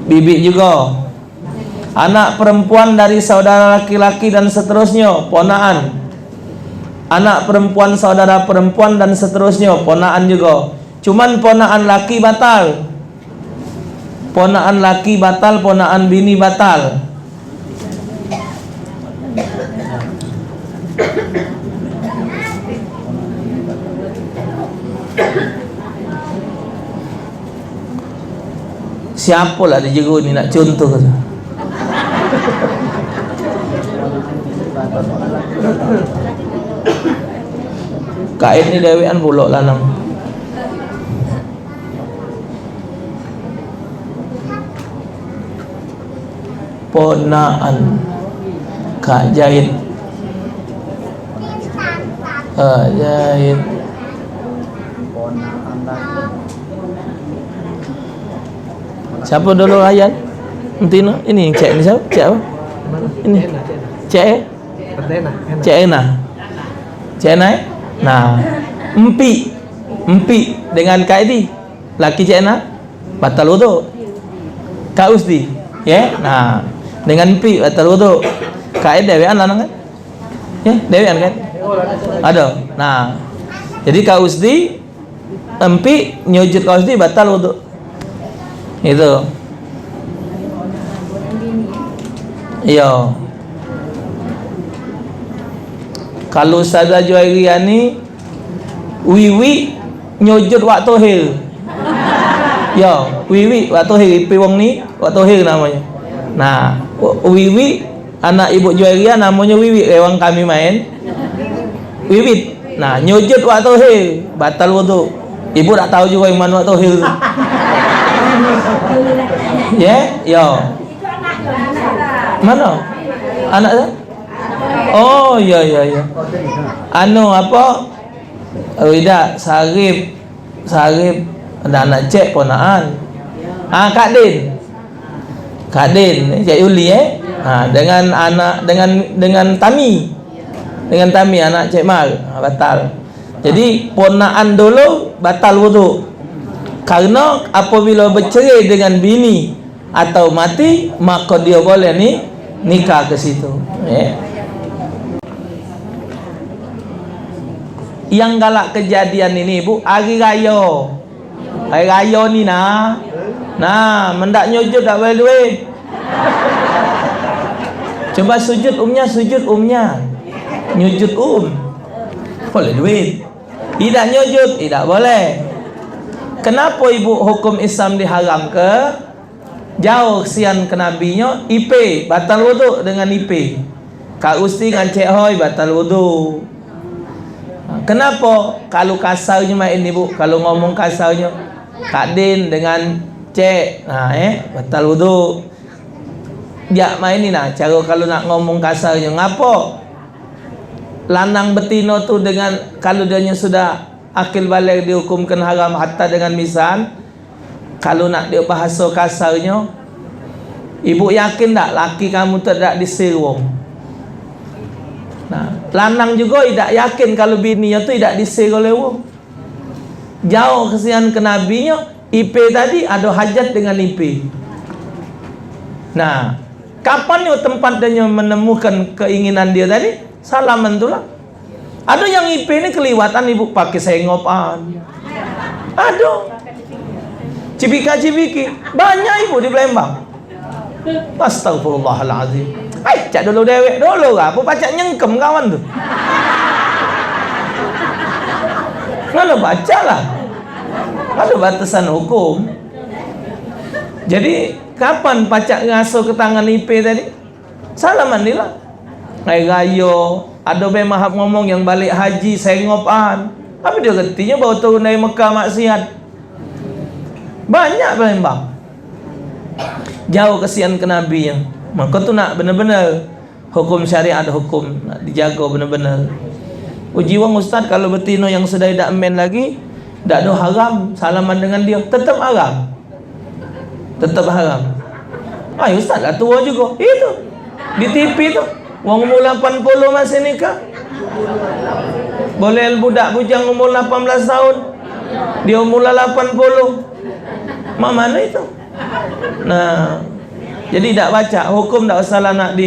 bibi juga. Anak perempuan dari saudara laki-laki dan seterusnya, ponaan. Anak perempuan saudara perempuan dan seterusnya, ponaan juga. Cuman ponaan laki batal. Ponaan laki batal, ponaan bini batal. Siapalah di jero ni nak contoh. Kain ni dewean pulak lanang. Ponaan Kak Jahit, Jahit Siapa dulu ayat? Entino, ini cek ni siapa? Cek apa? Ini. Cek. Cek Ena. Cek Ena. Nah, empi dengan kaidi. Laki cek Ena batal wudu. Kak Usdi, ya. Nah, dengan empi batal wudu. Kaid dewean lanang kan? Ya, dewean kan? Ada. Nah, jadi Kak Usdi empi nyujud Kak Usdi batal wudu. Itu. Iya. Kalau Ustazah Juwairiani wiwi nyujud waktu hil. Ya, wiwi waktu hil ipi wong ni waktu hil namanya. Nah, wiwi anak Ibu Juwairia namanya Wiwi, rewang kami main. Wiwit. Nah, nyujud waktu hil batal wudu. Ibu tak tahu juga yang mana waktu hil. Ya, yo. Mana? Anak saya? Oh, ya. Anu apa? Tidak, Sarip. Ada anak cek ponaan. Kak Din. Cik Yuli dengan anak dengan Tami. Dengan Tami anak Cik Mal batal. Jadi ponaan dulu batal wudu. Karena apabila bercerai dengan bini atau mati, maka dia boleh nikah ke situ. Yang galak kejadian ini Bu, hari raya ni nah mendak nyujud tak boleh duit. Coba sujud umnya nyujud boleh duit. Tidak nyujud tidak boleh. Kenapa ibu hukum Islam diharam ke? Jauh kesian ke nabinya, IP batal wudu dengan IP. Kak Usti dengan Cik Hoi batal wudu. Kenapa? Kalau kasarnya main ibu, kalau ngomong kasarnya Kak Din dengan Cik, batal wudu. Dia main ni nah, cara kalau nak ngomong kasarnya ngapa? Lanang betina tu dengan kalau dia sudah akil balik dihukumkan haram hatta dengan misan. Kalau nak dia bahasa kasarnya, ibu yakin tak laki kamu tidak disirwong? Nah, lanang juga tidak yakin kalau bininya tu tidak disir oleh wong. Jauh kesian ke nabinya, IP tadi ada hajat dengan IP. Nah, kapan yo tempat dia menemukan keinginan dia tadi? Salaman tu lah. Ada yang IP ni keliwatan ibu pakai sengopan. Aduh. Cipika-cipiki. Banyak ibu di Palembang. Astagfirullahalazim. Cak dulu dewek dulu lah. Apa pacak nyengkem kawan tu. Kalau baca lah. Ada batasan hukum. Jadi kapan pacak ngasuh ke tangan IP tadi? Salaman ni lah. Rayo. Ada mahab ngomong yang balik haji sengopan. Apa dia kertinya bawa turun dari Mekah maksiat. Banyak Palembang. Jauh kesian ke Nabi yang. Maka tu nak benar-benar hukum syariat, hukum nak dijaga benar-benar. Uji wang ustaz kalau betina yang sudah tidak men lagi, tak ada haram salaman dengan dia, tetap haram. Tetap haram. Ustaz dah tua juga. Itu di TV tu. Wang umur 80 masih nikah. Boleh budak bujang umur 18 tahun. Dia umur 80. Mana itu? Nah, jadi tak baca hukum tak salah nak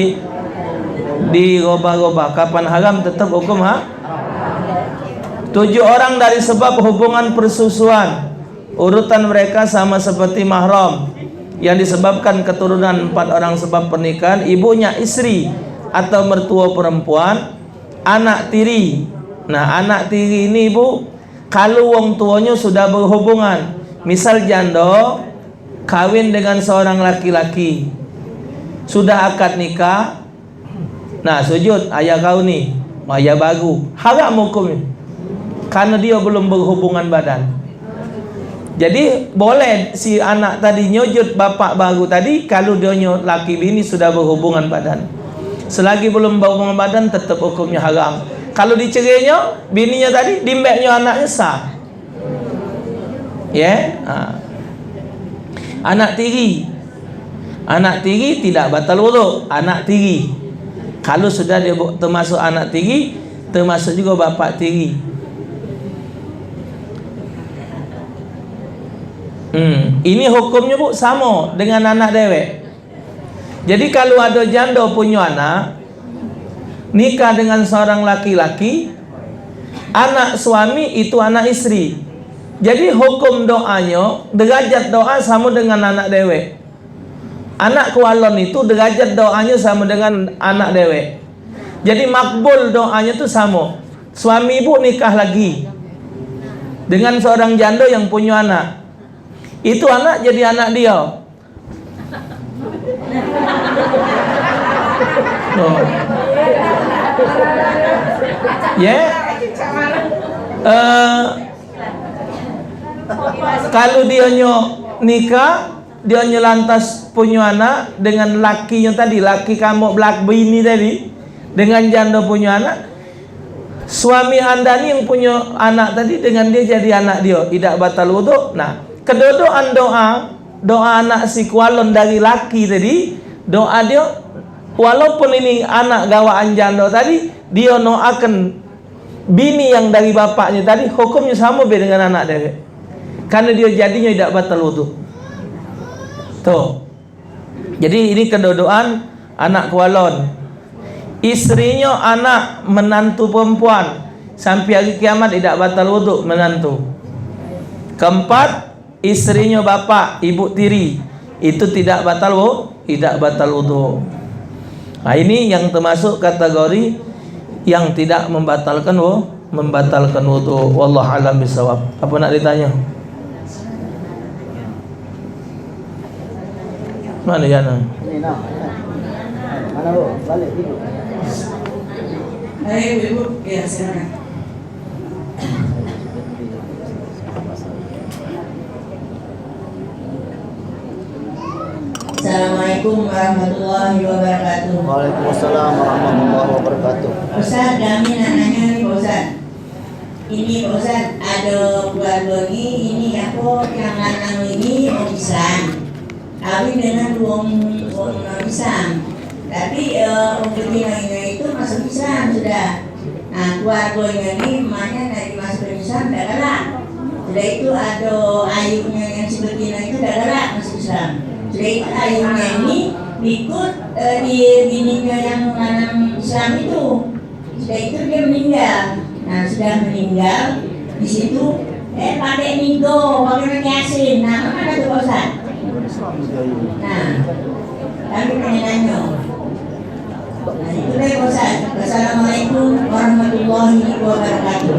dirubah-rubah. Kapan haram tetap hukum 7 orang dari sebab hubungan persusuan. Urutan mereka sama seperti mahram yang disebabkan keturunan 4 orang sebab pernikahan, ibunya istri atau mertua perempuan, anak tiri. Nah, anak tiri ini ibu, kalau wong tuanya sudah berhubungan, misal janda kawin dengan seorang laki-laki, sudah akad nikah, nah sujud ayah kau ni, ayah baru, haram hukumnya, karena dia belum berhubungan badan. Jadi boleh si anak tadi nyujud bapak baru tadi kalau dia laki bini sudah berhubungan badan. Selagi belum berhubungan badan tetap hukumnya haram. Kalau dicerainya bininya tadi, dimbeknya anaknya sah. Anak tiri. Anak tiri tidak batal wudu. Anak tiri. Kalau sudah dia termasuk anak tiri, termasuk juga bapak tiri. Ini hukumnya Bu sama dengan anak dewek. Jadi kalau ada janda punya anak, nikah dengan seorang laki-laki, anak suami itu anak istri. Jadi hukum doanya, derajat doa sama dengan anak dewek. Anak kualon itu derajat doanya sama dengan anak dewek. Jadi makbul doanya itu sama. Suami ibu nikah lagi dengan seorang janda yang punya anak, itu anak jadi anak dia. Oh. Ya, kalau dia nikah, dia lantas punya anak dengan lakinya tadi, laki kamu belak bini tadi, dengan janda punya anak, suami anda ni yang punya anak tadi dengan dia jadi anak dia, tidak batal wudu. Nah, kedodoan doa anak si kualon dari laki tadi, doa dia walaupun ini anak gawaan janda tadi, dia doakan bini yang dari bapaknya tadi, hukumnya sama beda dengan anak dia, karena dia jadinya tidak batal wudu. Tuh. Jadi ini kedodoan anak kualon. Istrinya anak menantu perempuan, sampai hari kiamat tidak batal wudu menantu. Keempat, istrinya bapak, ibu tiri, itu tidak batal wudu. Nah, ini yang termasuk kategori yang tidak membatalkan wudu. Wallahu a'lam bishawab. Apa nak ditanya? Mana Yana? Mana Bu? Balik ibu. Ayo ibu, ya silakan. Assalamualaikum warahmatullahi wabarakatuh. Waalaikumsalam warahmatullahi wabarakatuh. Ustaz, kami nak nanya nih Pak Ustaz. Ini Pak Ustaz, ada keluarga ini aku yang lanang ini orang Islam, kawin dengan orang Islam. Tapi orang betina itu masuk Islam sudah. Nah, keluarganya ini emaknya dari masuk Islam dah galak. Sudah itu ada ayunya yang si betina itu dah galak masuk Islam. Sudah itu ayunya ini ikut di bininya yang lanang Islam itu. Sudah itu dia meninggal. Nah, sudah meninggal di situ pakai nigo, pakai yasin. Nah, mana tuh Pak Ustaz? Nah, kami pengen nanya. Nah, itu deh Pak Ustaz. Assalamualaikum warahmatullahi wabarakatuh.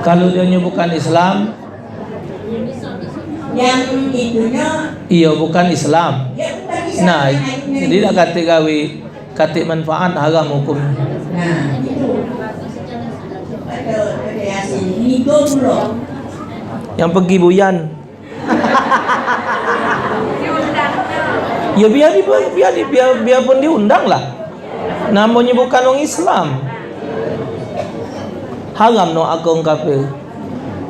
Kalau dia bukan Islam, Yang itunya iya bukan Islam. ya bukan Islam. Nah, jadi tak kata kata manfaat haram hukum. Nah, itu ada yasin nigo dulu. Yang pergi buyan. Ya biar pun diundang lah. Namanya bukan orang Islam. Haram no akong kafir.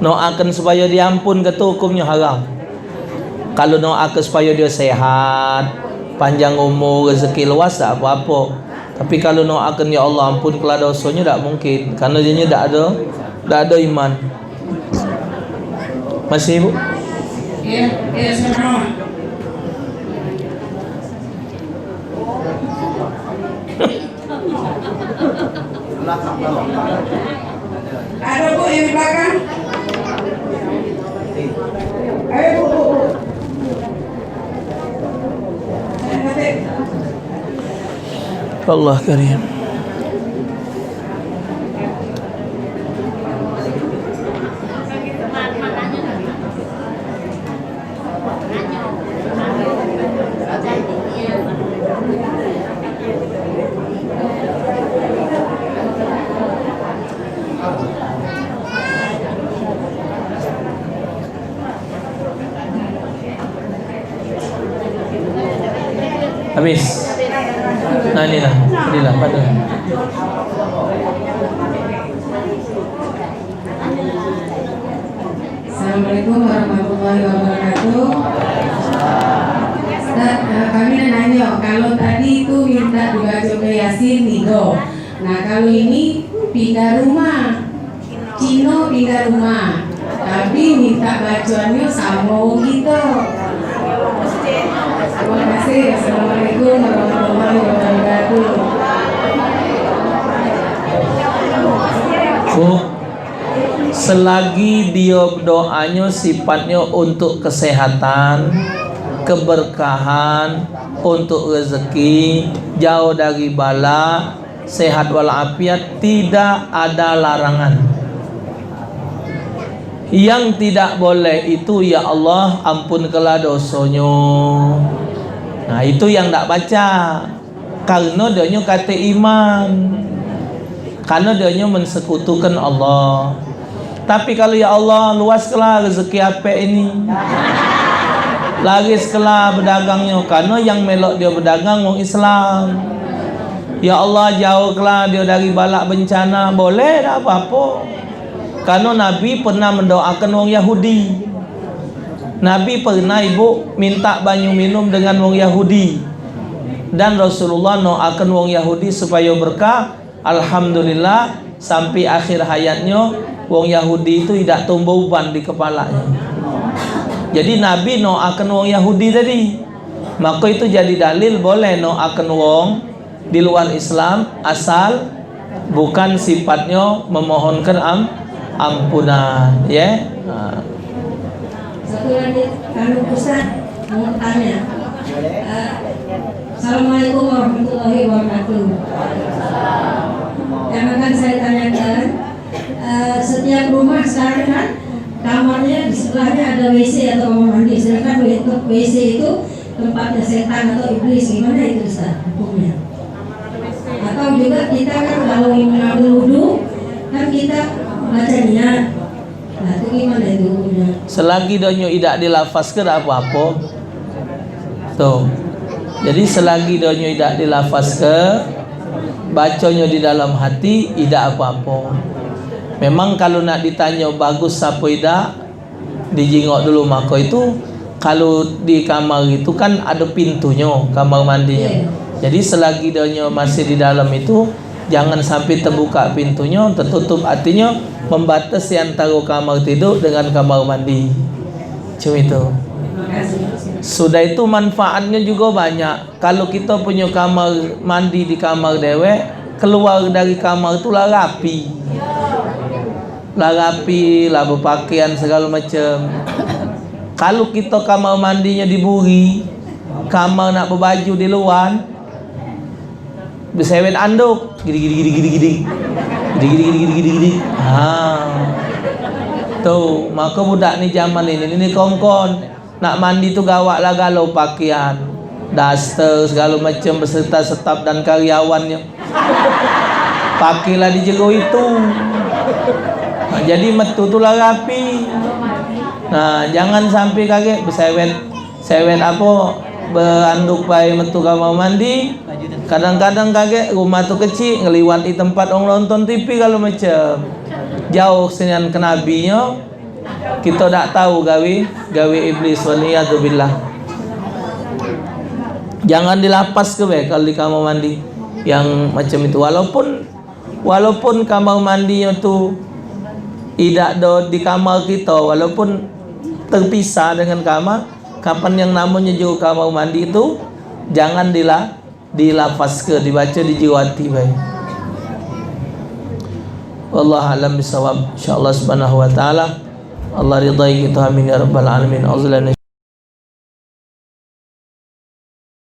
No akan supaya diampun kata hukumnya haram. Kalau no akan supaya dia sehat, panjang umur, rezeki luas tak apa-apa. Tapi kalau no akan ya Allah ampun kelah dosanya tak mungkin, karena dia tak ada iman. Masih Ibu? Ya sama. Ada Bu yang di belakang. Ayo Bu. Allah karim. Habis. Nah inilah pada. Assalamualaikum warahmatullahi wabarakatuh. Ustaz, kami nanya, kalau tadi itu minta dibaca Yasin Nigo. Nah kalau ini pindah rumah, Cino pindah rumah, tapi minta bacaannya sama gitu. Terima kasih. Assalamualaikum warahmatullahi wabarakatuh. Selagi dia doanya sifatnya untuk kesehatan, keberkahan, untuk rezeki, jauh dari bala, sehat walafiat, tidak ada larangan. Yang tidak boleh itu, ya Allah ampunkanlah dosanya. Nah itu yang tak baca, karena dia kata iman, karena dia mensekutukan Allah. Tapi kalau ya Allah luaskanlah rezeki apa ini, lariskanlah bedagangnya, karena yang melok dia berdagang orang Islam. Ya Allah jauhkanlah dia dari balak bencana, boleh tak apa-apa. Karena Nabi pernah mendoakan orang Yahudi. Nabi pernah ibu minta banyu minum dengan orang Yahudi, dan Rasulullah doakan orang Yahudi supaya berkah. Alhamdulillah sampai akhir hayatnya orang Yahudi itu tidak tumbuh uban di kepalanya. Jadi Nabi doakan orang Yahudi tadi, maka itu jadi dalil boleh doakan orang di luar Islam asal bukan sifatnya memohonkan ampunan, ya. Satu lagi, kami Ustaz mau tanya. Assalamualaikum warahmatullahi wabarakatuh. Yang akan saya tanyakan, setiap rumah sekarang kan kamarnya di sebelahnya ada WC atau kamar mandi, sedangkan WC itu tempatnya setan atau iblis. Gimana itu Ustaz hukumnya? Atau juga kita kan kalau mengambil wudhu kan kita baca niat. Nah itu gimana itu hukumnya? Selagi doanya tidak dilafazkan apa-apa. Tuh. Jadi selagi doanya tidak dilafazkan, bacanya di dalam hati, tidak apa-apa. Memang kalau nak ditanya bagus apa tidak, dijengok dulu. Maka itu kalau di kamar itu kan ada pintunya, kamar mandinya. Jadi selagi doanya masih di dalam itu, jangan sampai terbuka pintunya, tertutup, artinya membatasi antara kamar tidur dengan kamar mandi. Cuma itu. Sudah itu manfaatnya juga banyak. Kalau kita punya kamar mandi di kamar dewek, keluar dari kamar itu lah rapi, lah berpakaian segala macam. Kalau kita kamar mandinya diburi, kamar nak berbaju di luar, bersewet anduk, gidi. Tuh, maka budak ni zaman ini kongkon nak mandi tu gawak lah galau pakaian, daster segala macam beserta staf dan karyawannya. Pakailah di jero itu. Nah, jadi metu tu lah rapi. Nah, jangan sampai kaget bersewet apa beranduk pai metu kamar mandi. Kadang-kadang kaget rumah tu kecil ngeliwati tempat orang nonton TV kalau macam jauh senian kenabinya. Kita tak tahu gawe iblis, waliyadzubillah. Jangan dilapas ke kalau di kamar mandi yang macam itu. Walaupun kamar mandinya tu tidak ada di kamar kita, walaupun terpisah dengan kamar, kapan yang namanya jauh kamar mandi itu jangan dilafaz ke, dibaca dijiwati baik. Wallahu a'lam bishawab. Insyaallah subhanahu wa taala Allah ridai kita, amin ya rabbal alamin.